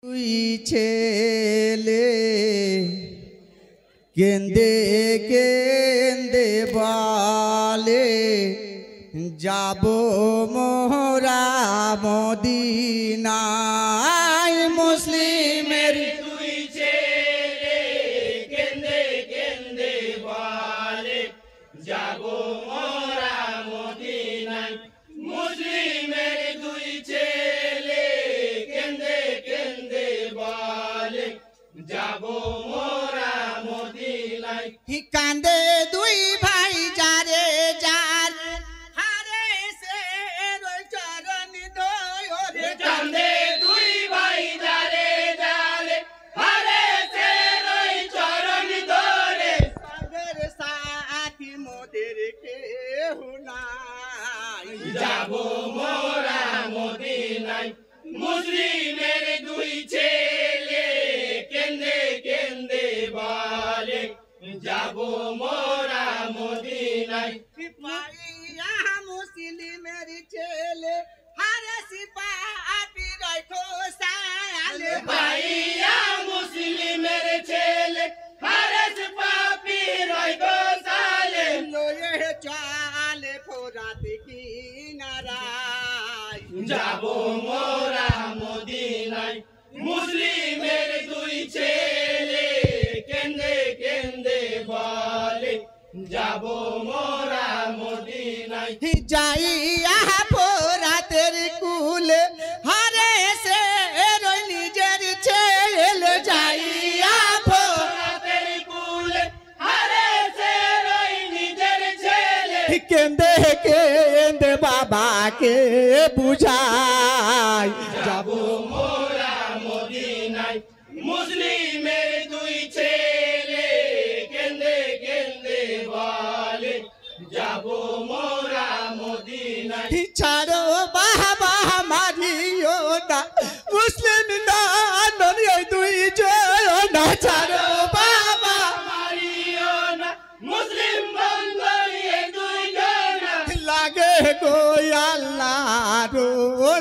তুই ছেলে কেন্দে কেন্দে বলে যাব মোরা মদিনায় মুসলিমের তুই ছেলে কেন্দে কেন্দে বলে যাব মোরা মদিনায় মুসলিমের দুই ছেলে কেন্দে কেন্দে বলে যাব মোরা মদিনায় কান্দে দুই ভাই যারে যার হারে সে রই চরণ দয় ওরে কান্দে দুই ভাই যারে যারে হারে সে রই চরণ ধরে সাদের সাথী মোদের কেহ নাই যাব মোরা মদিনায় মুসলিমের দুই ছেলে কেন্দে কেন্দে বলে যাব মোরা মদিনায় সিপাহিয়া মুসলিমের ছেলে হারে সিপাহি রাখো সালে ভাইয়া মুসলিমের ছেলে হারেস পাপি রয় গোসালে লয়ে চালে ফোরাত কিনারায় যাব মোরা মদিনায় মুসলিমের দুই ছেলে কেন্দে কেন্দে বলে যাব মোরা মদিনায় যাইয়া ফোরাতের কুলে হারে সে রই নিজের ছেলে যাইয়া রাতের কুলে হারেস রয় নিজের ছেলে কেন্দে কেন্দে বাবাকে বুঝাই যাব মোরা মদিনায় মুসলিমের দুই ছেলে কেন্দে কেন্দে বলে যাব মোরা মদিনায় ছাড়ো বাবা মারিও না মুসলিম না নয় দুই না ছাড়ো বাবা মারিও না মুসলিম বন্ধু এই দুই জনা লাগে গো আল্লাহর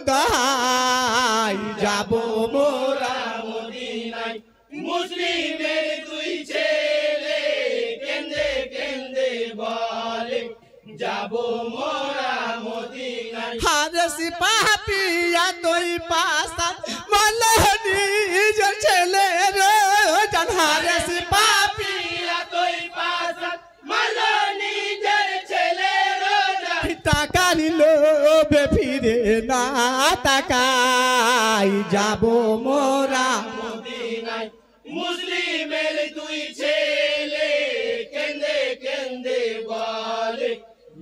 দোহাই যাব মোরা মদিনায় মুসলিমের দুই ছেলে কেন্দে কেন্দে বলে যাব মোরা মদিনায় হারস পাপিয়া তুই পাসা মলহনি যে ছেলে রে জান হারস পাপি পিয়া তুই পাসা মালো নিজের ছেলে রোজা টাকার লোভে ফিরে না তাকাই যাব মোরা মদিনায় মুসলিমের দুই ছেলে কেন্দে কেন্দে বলে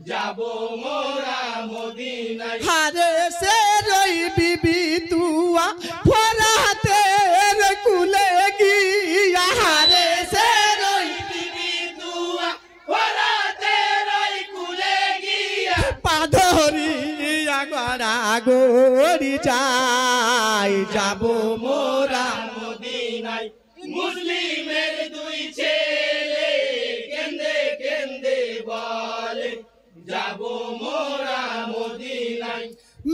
যাব মোরা মদিনায় হারে সে রই বিবি তুয়া ফরাতে কুলে গিয়া হারে সে রই বিবি দুয়া ওরাতে রই কুলে গিয়া পাধরিয়া গড়া গড়ি যাই যাব মোরা মদিনায় মুসলিমের দুই ছেলে কেন্দে কেন্দে বলে যাব মোরা মদিনায়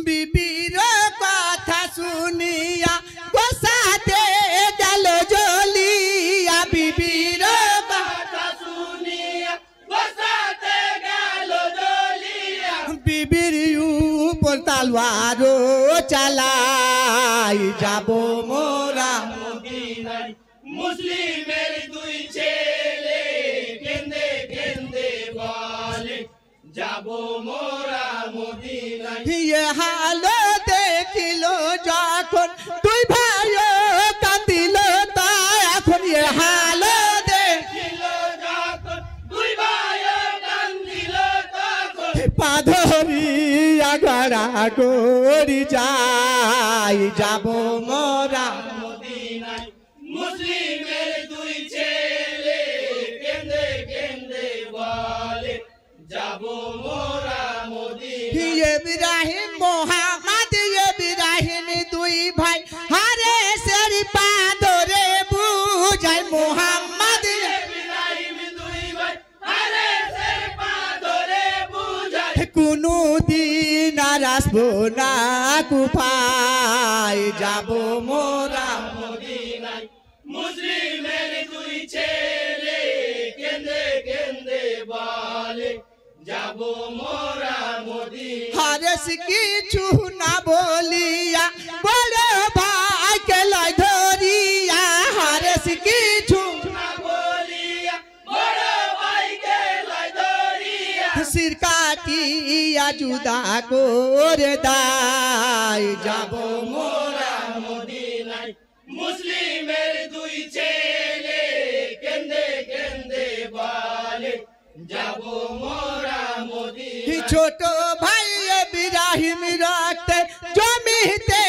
বিবির কথা শুনিয়া গোসাতে গেল জ্বলিয়া বিবির কথা শুনিয়া বসাতে গেল জ্বলিয়া বিবির উপর তালওয়ার চালাই যাব মোরা মদিনায় মুসলিমের দুই ছেলে কেন্দে কেন্দে বলে যাব মোরা মদিনায় ইয়ে হালো দেখিল যখন তুই ভাই কান্দিল তা এখন ইয়ে হালো ছিল যখন দুই ভাই কান্দিল তখন পাধরিয়া গড়া গড়ি যাই যাব মোরা মদিনায় মুসলিমের দুই ছেলে কেন্দে কেন্দে বলে যাব মোরা মদিনায় ইব্রাহিম মোহাম্মদ ইব্রাহিম দুই ভাই হারে সের পাদরে বুঝাই মোহাম্মদ ইব্রাহিম দুই ভাই আরে সের পা ধরে বুঝায় কোনো দিন আর আসবো না কুফায় যাব মোরা মুসলিমের দুই ছেলে কেন্দে কেন্দে বলে যাব মোরা মদিনা হারেস কিছু না বলিয়া বড় ভাইকে লাই ধরিয়া হারেস কিছু না বলিয়া বড় ভাইকে লাই ধরিয়া শির কাটিয়া জুদা করে দায় যাব মোরা মদিনায় মুসলিমের দুই ছেলে কেন্দে কেন্দে বলে যাব মোরা মদিনায় ছোট ভাই ইব্রাহিম রাখতে জমিতে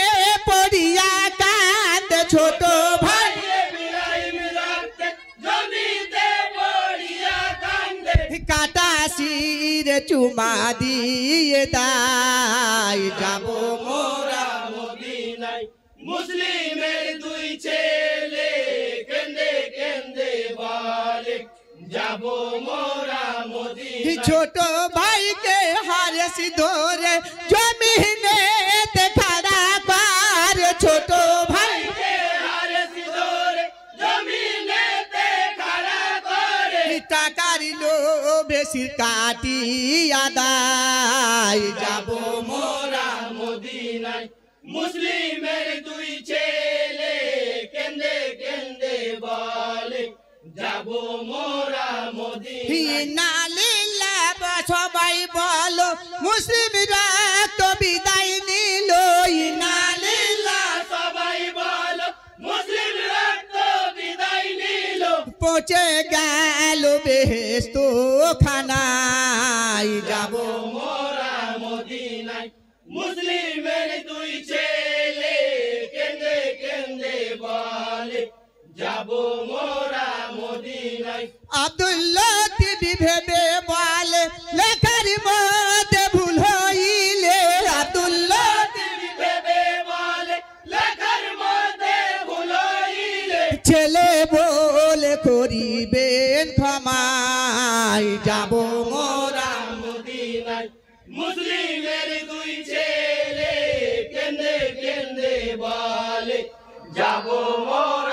পড়িয়া কাঁদে ছোট ভাই ইব্রাহিম রাখতে জমিতে পড়িয়া কান্দে কাটা শির চুমা দিয়ে দায় যাব মোরা মদিনায় মুসলিমের দুই ছেলে কেন্দে কেন্দে বলে যাব মোরা মদিনায় ছোট ভাইকে হারেস ধরে জমিনে খাড়া পার ছোট ভাই ভাইকে হারেসি ধরে জমিনেতে খাড়া করে টাকার লোভে শির কাটিয়া দায় যাব মোরা মদিনায় মুসলিমের দুই ছেলে কেন্দে কেন্দে বলে যাব মোরা মদিনায় নালিল্লা সবাই বলো মুসলিমরা তো বিদায় নিল নালিল্লা সবাই বলো মুসলিম রক্ত বিদায় নিল পৌঁছে গেল বেহেস্ত খানায় যাব মোরা মদিনায় মুসলিমের দুই ছেলে কেন্দে কেন্দে বলে যাব মোরা মদিনায় আব্দুল্লাহ তিবি ভেবে বলে লেখার মধ্যে ভুল হইলে আব্দুল্লাহ তিনি ভেবে বলে লেখার মধ্যে ভুল হইলে ছেলে বলে করিবেন ক্ষমায় যাব মোরা মদিনায় মুসলিমের দুই ছেলে কেন্দে কেন্দে বলে যাব মোরা